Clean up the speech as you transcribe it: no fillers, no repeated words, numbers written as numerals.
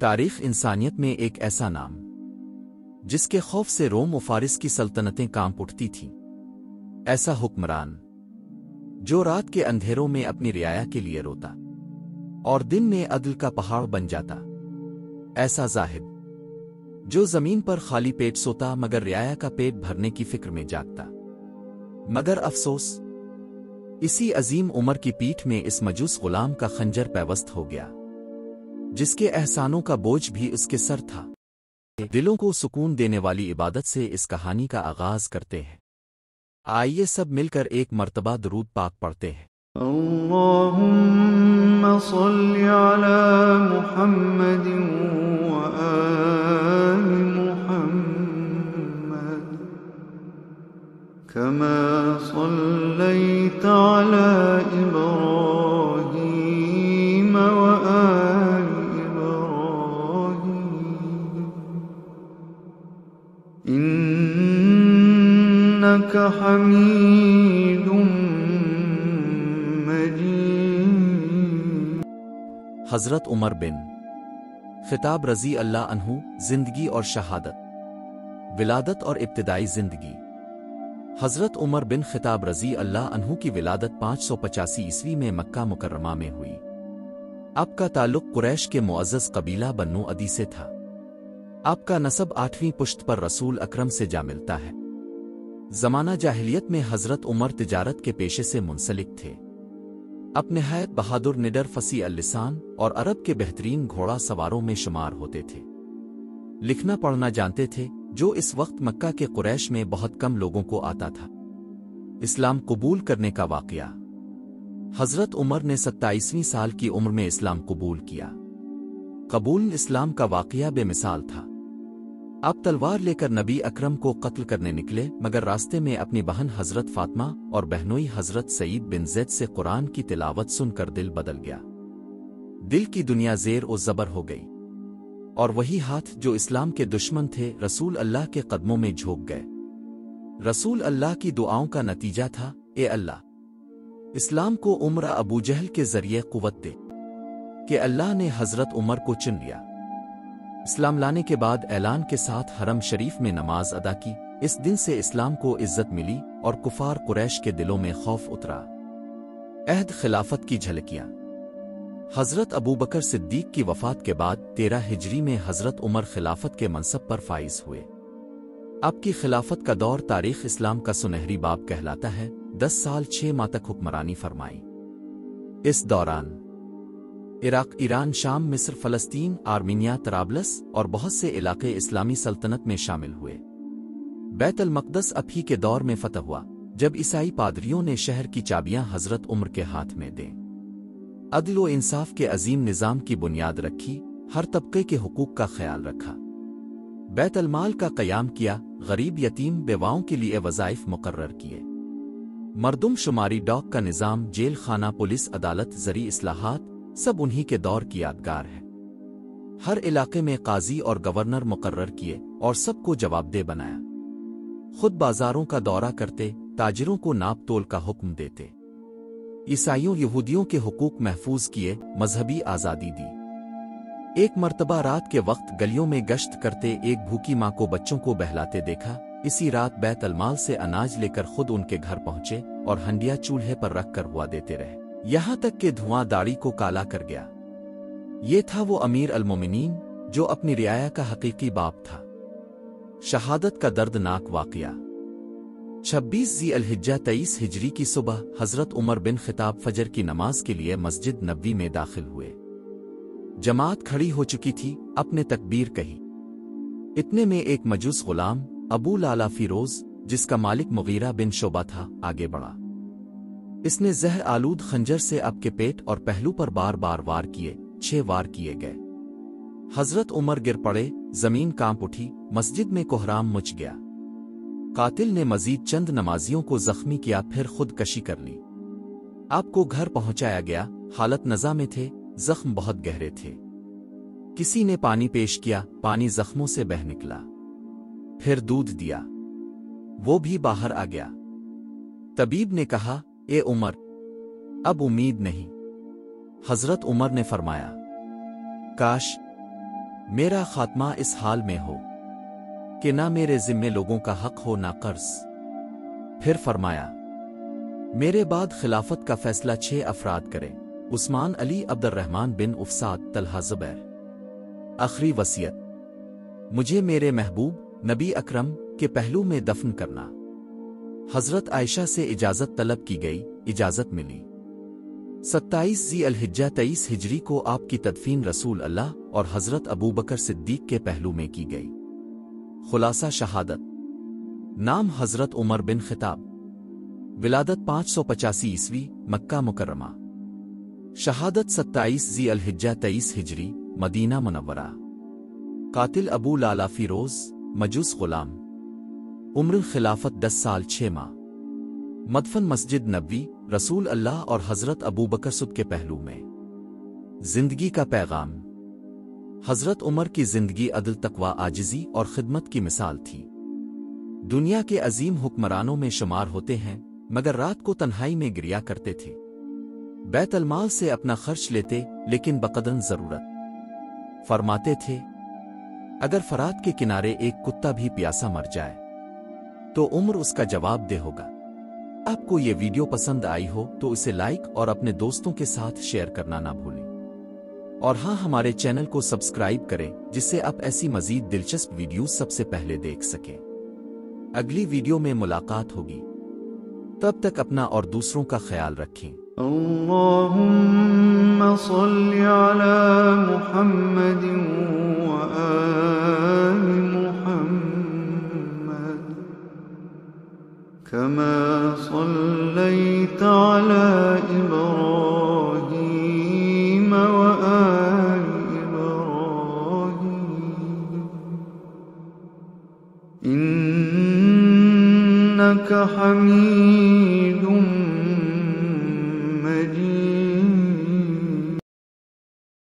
تاریخ انسانیت میں ایک ایسا نام جس کے خوف سے روم و فارس کی سلطنتیں کانپ اٹھتی تھیں، ایسا حکمران جو رات کے اندھیروں میں اپنی رعایا کے لیے روتا اور دن میں عدل کا پہاڑ بن جاتا، ایسا زاہد جو زمین پر خالی پیٹ سوتا مگر رعایا کا پیٹ بھرنے کی فکر میں جاگتا۔ مگر افسوس، اسی عظیم عمر کی پیٹھ میں اس مجوس غلام کا خنجر پیوست ہو گیا جس کے احسانوں کا بوجھ بھی اس کے سر تھا۔ دلوں کو سکون دینے والی عبادت سے اس کہانی کا آغاز کرتے ہیں۔ آئیے سب مل کر ایک مرتبہ درود پاک پڑھتے ہیں۔ اللہم صل علی محمد وآل محمد كما صلیت علی ابراہیم وآل ابراہیم انک حمید حضرت عمر بن خطاب رضی اللہ عنہ، زندگی اور شہادت، ولادت اور ابتدائی زندگی۔ حضرت عمر بن خطاب رضی اللہ عنہ کی ولادت 585 عیسوی میں مکہ مکرمہ میں ہوئی۔ آپ کا تعلق قریش کے معزز قبیلہ بنو عدی سے تھا۔ آپ کا نسب 8ویں پشت پر رسول اکرم سے جا ملتا ہے۔ زمانہ جاہلیت میں حضرت عمر تجارت کے پیشے سے منسلک تھے۔ اب نہایت بہادر، نڈر، فصیح اللسان اور عرب کے بہترین گھوڑا سواروں میں شمار ہوتے تھے۔ لکھنا پڑھنا جانتے تھے، جو اس وقت مکہ کے قریش میں بہت کم لوگوں کو آتا تھا۔ اسلام قبول کرنے کا واقعہ۔ حضرت عمر نے 27ویں سال کی عمر میں اسلام قبول کیا۔ قبول اسلام کا واقعہ بے مثال تھا۔ آپ تلوار لے کر نبی اکرم کو قتل کرنے نکلے، مگر راستے میں اپنی بہن حضرت فاطمہ اور بہنوئی حضرت سعید بن زید سے قرآن کی تلاوت سن کر دل بدل گیا۔ دل کی دنیا زیر و زبر ہو گئی، اور وہی ہاتھ جو اسلام کے دشمن تھے رسول اللہ کے قدموں میں جھوک گئے۔ رسول اللہ کی دعاؤں کا نتیجہ تھا، اے اللہ، اسلام کو عمر ابو جہل کے ذریعے قوت دے، کہ اللہ نے حضرت عمر کو چن لیا۔ اسلام لانے کے بعد اعلان کے ساتھ حرم شریف میں نماز ادا کی۔ اس دن سے اسلام کو عزت ملی اور کفار قریش کے دلوں میں خوف اترا۔ عہد خلافت کی جھلکیاں۔ حضرت ابوبکر صدیق کی وفات کے بعد 13 ہجری میں حضرت عمر خلافت کے منصب پر فائز ہوئے۔ آپ کی خلافت کا دور تاریخ اسلام کا سنہری باب کہلاتا ہے۔ 10 سال 6 ماہ تک حکمرانی فرمائی۔ اس دوران عراق، ایران، شام، مصر، فلسطین، آرمینیا، طرابلس اور بہت سے علاقے اسلامی سلطنت میں شامل ہوئے۔ بیت المقدس اب ہی کے دور میں فتح ہوا، جب عیسائی پادریوں نے شہر کی چابیاں حضرت عمر کے ہاتھ میں دیں۔ عدل و انصاف کے عظیم نظام کی بنیاد رکھی، ہر طبقے کے حقوق کا خیال رکھا، بیت المال کا قیام کیا، غریب، یتیم، بیواؤں کے لیے وظائف مقرر کیے، مردم شماری، ڈاک کا نظام، جیل خانہ، پولیس، عدالت، زرعی اصلاحات، سب انہی کے دور کی یادگار ہے۔ ہر علاقے میں قاضی اور گورنر مقرر کیے اور سب کو جواب دہ بنایا۔ خود بازاروں کا دورہ کرتے، تاجروں کو ناپ تول کا حکم دیتے، عیسائیوں یہودیوں کے حقوق محفوظ کیے، مذہبی آزادی دی۔ ایک مرتبہ رات کے وقت گلیوں میں گشت کرتے ایک بھوکی ماں کو بچوں کو بہلاتے دیکھا۔ اسی رات بیت المال سے اناج لے کر خود ان کے گھر پہنچے اور ہنڈیا چولہے پر رکھ کر ہوا دیتے رہے، یہاں تک کہ دھواں داڑھی کو کالا کر گیا۔ یہ تھا وہ امیر المومنین جو اپنی رعایا کا حقیقی باپ تھا۔ شہادت کا دردناک واقعہ۔ 26 ذی الحجہ 23 ہجری کی صبح حضرت عمر بن خطاب فجر کی نماز کے لیے مسجد نبوی میں داخل ہوئے۔ جماعت کھڑی ہو چکی تھی، اپنے تکبیر کہی۔ اتنے میں ایک مجوس غلام ابو لالا فیروز، جس کا مالک مغیرہ بن شعبہ تھا، آگے بڑھا۔ اس نے زہر آلود خنجر سے اب کے پیٹ اور پہلو پر بار بار وار کیے، 6 وار کیے گئے۔ حضرت عمر گر پڑے، زمین کانپ اٹھی، مسجد میں کوہرام مچ گیا۔ قاتل نے مزید چند نمازیوں کو زخمی کیا، پھر خود کشی کر لی۔ آپ کو گھر پہنچایا گیا، حالت نزا میں تھے، زخم بہت گہرے تھے۔ کسی نے پانی پیش کیا، پانی زخموں سے بہہ نکلا۔ پھر دودھ دیا، وہ بھی باہر آ گیا۔ طبیب نے کہا، اے عمر، اب امید نہیں۔ حضرت عمر نے فرمایا، کاش میرا خاتمہ اس حال میں ہو کہ نہ میرے ذمے لوگوں کا حق ہو نہ قرض۔ پھر فرمایا میرے بعد خلافت کا فیصلہ 6 افراد کرے، عثمان، علی، عبد الرحمن بن افساد، طلحہ، زبیر۔ آخری وصیت، مجھے میرے محبوب نبی اکرم کے پہلو میں دفن کرنا۔ حضرت عائشہ سے اجازت طلب کی گئی، اجازت ملی۔ 27 ذی الحجہ 23 ہجری کو آپ کی تدفین رسول اللہ اور حضرت ابوبکر صدیق کے پہلو میں کی گئی۔ خلاصہ شہادت، نام حضرت عمر بن خطاب، ولادت 585 عیسوی، مکہ مکرمہ، شہادت 27 ذی الحجہ 23 ہجری، مدینہ منورہ، قاتل ابو لالا فیروز، مجوس غلام، عمر خلافت 10 سال 6 ماہ، مدفن مسجد نبوی، رسول اللہ اور حضرت ابوبکر صدیق کے پہلو میں۔ زندگی کا پیغام، حضرت عمر کی زندگی عدل، تقوی، عاجزی اور خدمت کی مثال تھی۔ دنیا کے عظیم حکمرانوں میں شمار ہوتے ہیں، مگر رات کو تنہائی میں گریا کرتے تھے۔ بیت المال سے اپنا خرچ لیتے لیکن بقدر ضرورت۔ فرماتے تھے اگر فرات کے کنارے ایک کتا بھی پیاسا مر جائے تو عمر اس کا جواب دے ہوگا۔ آپ کو یہ ویڈیو پسند آئی ہو تو اسے لائک اور اپنے دوستوں کے ساتھ شیئر کرنا نہ بھولیں، اور ہاں، ہمارے چینل کو سبسکرائب کریں جس سے آپ ایسی مزید دلچسپ ویڈیوز سب سے پہلے دیکھ سکیں۔ اگلی ویڈیو میں ملاقات ہوگی، تب تک اپنا اور دوسروں کا خیال رکھیں۔ اللهم صل على محمد وآل محمد كما صليت على إبراهيم وآل إبراهيم إنك حميد